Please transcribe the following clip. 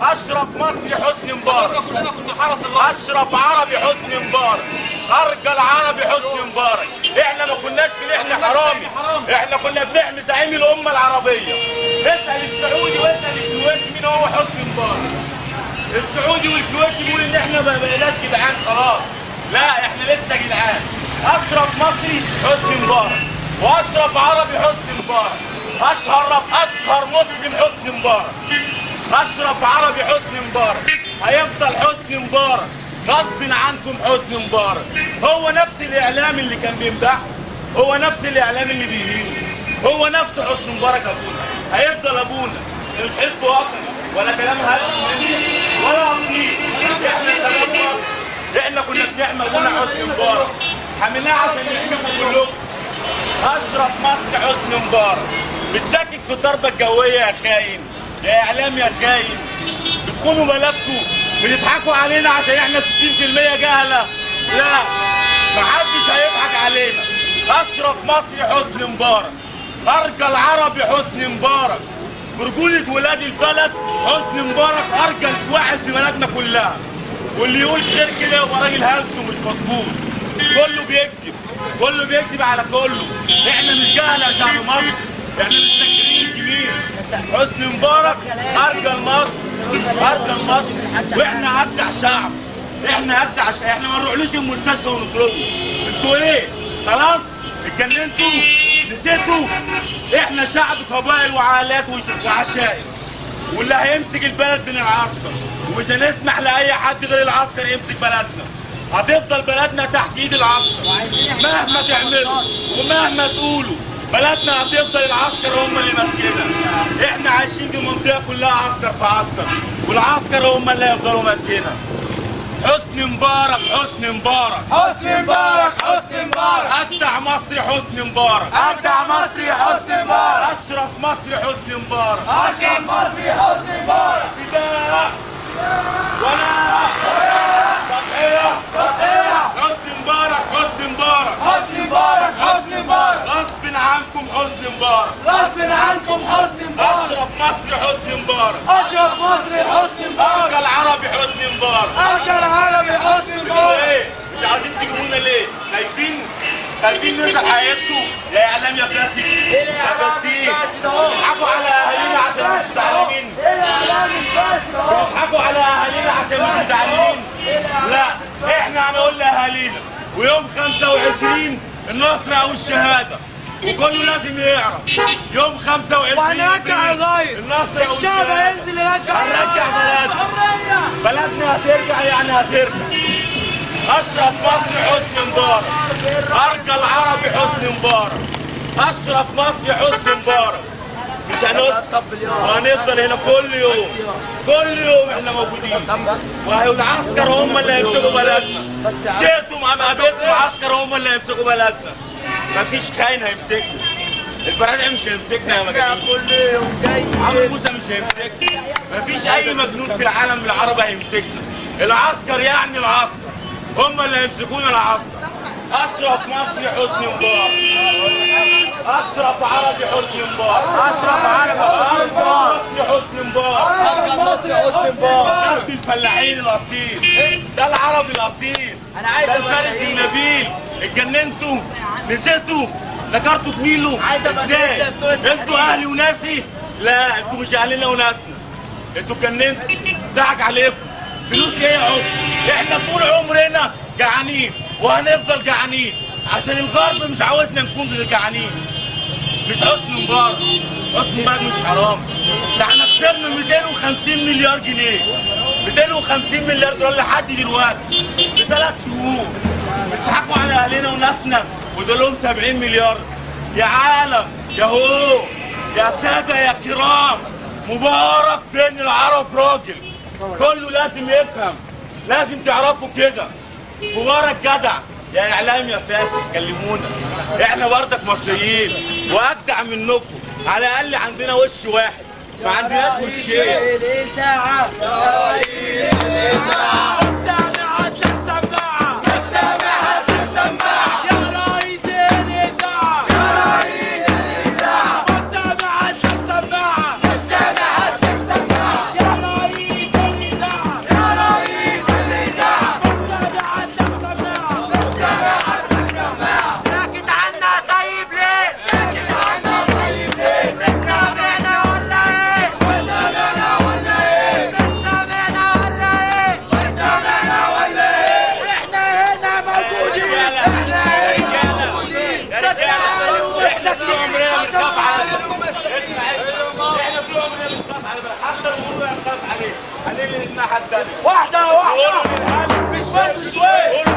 اشرف مصري حسني مبارك. كلنا كنا حرس الله. اشرف عربي حسني مبارك. ارجل عربي حسني مبارك. احنا ما كناش بنحمي حرامي، احنا كنا بنحمي زعيم الامه العربيه. اسال السعودي واسال الكويتي مين هو حسني مبارك. السعودي والكويتي بيقول ان احنا ما بقيناش جدعان خلاص. لا احنا لسه جدعان. اشرف مصري حسني مبارك، واشرف عربي حسني مبارك، اشهر مسلم حسني مبارك، اشرف عربي حسني مبارك. هيفضل حسني مبارك غصب عنكم. حسني مبارك هو نفس الاعلام اللي كان بيمدحه، هو نفس الاعلام اللي بيهينه، هو نفس حسني مبارك. ابونا هيفضل ابونا. مش حزب وطني ولا كلام هلس ولا اقليم. احنا شباب مصر، احنا كنا بنحمي ابونا حسني مبارك، حملناه عشان نحميكم كلكم. اشرف مصري حسني مبارك. بتشكك في الضربه الجويه يا خاين، يا اعلام يا خاين. بتخونوا بلدكم، بتضحكوا علينا عشان احنا 60% جهله. لا محدش هيضحك علينا. اشرف مصري حسني مبارك، ارجل عربي حسني مبارك، برجوله ولاد البلد حسني مبارك ارجل واحد في بلدنا كلها. واللي يقول غير كده يبقى راجل هلس ومش مظبوط. كله بيكذب، كله بيكذب على كله. احنا مش جهله يا شعب مصر، احنا مش تكريم كبير. حسني مبارك ارجل مصر، ارجل مصر، واحنا ابدع شعب. احنا ما نروحلوش المستشفى ونطلبه. انتوا ايه؟ خلاص اتجننتوا؟ نسيتوا؟ احنا شعب قبائل وعائلات وعشائر، واللي هيمسك البلد من العسكر، ومش هنسمح لاي حد غير العسكر يمسك بلدنا. هتفضل بلدنا تحت ايد العسكر مهما تعملوا ومهما تقولوا. بلدنا هتفضل العسكر هم اللي ماسكينها. احنا عايشين في منطقه كلها عسكر في عسكر، والعسكر هم اللي هيفضلوا ماسكينها. حسني مبارك، حسني مبارك، حسني مبارك، حسني مبارك، ابدع مصري حسني مبارك، ابدع مصري حسني مبارك، اشرف مصري حسني مبارك، اشرف مصري حسني مبارك. فداء ولا تضحية حسني مبارك، حسني مبارك، حسني مبارك، حسني مبارك، غصب عنكم حسني مبارك، غصب عنكم حسني مبارك، اشرف مصري حسني مبارك، اشرف مصري حسني مبارك، ارجل عربي حسني مبارك، ارجل عربي حسني مبارك. ايه مش عايزين تجيبونا ليه؟ خايفين نسال حياتكم يا اعلام يا فاسد يا فاسدين. بتضحكوا على اهالينا عشان مش متعلمين. بتضحكوا على اهالينا عشان مش متعلمين. لا احنا هنقول لاهالينا، ويوم 25 النصر او الشهاده، وكله لازم يعرف يوم 25 وهنرجع يا ريس، النصر او الشعب الشهاده. هينزل يرجع، هنرجع بلدنا هترجع، يعني هترجع. اشرف مصري حسني مبارك، ارجل عربي حسني مبارك، اشرف مصري حسني مبارك. مش هنسكت وهنفضل هنا كل يوم، كل يوم احنا موجودين. والعسكر هم اللي هيمسكوا بلدنا. شئتم ام ابيتم العسكر هم اللي هيمسكوا بلدنا. مفيش خاين هيمسكنا. البرادعي مش هيمسكنا يا مجانين. كل يوم جاي عمرو موسى مش هيمسكنا. مفيش اي مجنون في العالم العربي هيمسكنا. العسكر يعني العسكر هم اللي هيمسكونا. العسكر. اشرف مصري حسني مبارك، اشرف عربي حسني مبارك، اشرف عربي حسني مبارك، مصري حسني مبارك، مصري حسني مبارك. ده الفلاحين الاصيل، ده العربي الاصيل، انا عايز ده الفارس النبيل. اتجننتوا؟ نسيتوا؟ ذكرتوا جميله؟ ازاي؟ انتوا اهلي وناسي؟ لا انتوا مش اهلنا وناسنا، انتوا اتجننتوا. ضحك عليكم. فلوس ايه يا عمر؟ احنا طول عمرنا جعانين وهنفضل جعانين عشان الغرب مش عاوزنا نكون غير جعانين. مش حسني مبارك، حسني مبارك مش حرام. ده احنا خسرنا 250 مليار جنيه، 250 مليار دولار لحد دلوقتي في 3 شهور. بيضحكوا على اهلنا وناسنا ودول لهم 70 مليار. يا عالم يا هو يا ساده يا كرام، مبارك بين العرب راجل. كله لازم يفهم، لازم تعرفوا كده. مبارك جدع. يا اعلام يا فاسد كلمونا، احنا برضك مصريين واجدع منكم. على الاقل عندنا وش واحد، ما عندناش وشين. الاذاعه يا رئيس الاذاعه، السامع هات لك سماعه، السامع هات لك سماعه، يا رئيس الاذاعه، يا رئيس الاذاعه، السامع هات لك سماعه، السامع هات لك سماعه، يا رئيس والتانيين الناحيه التانيه. واحده واحده قولوا للهاني مش بس شويه.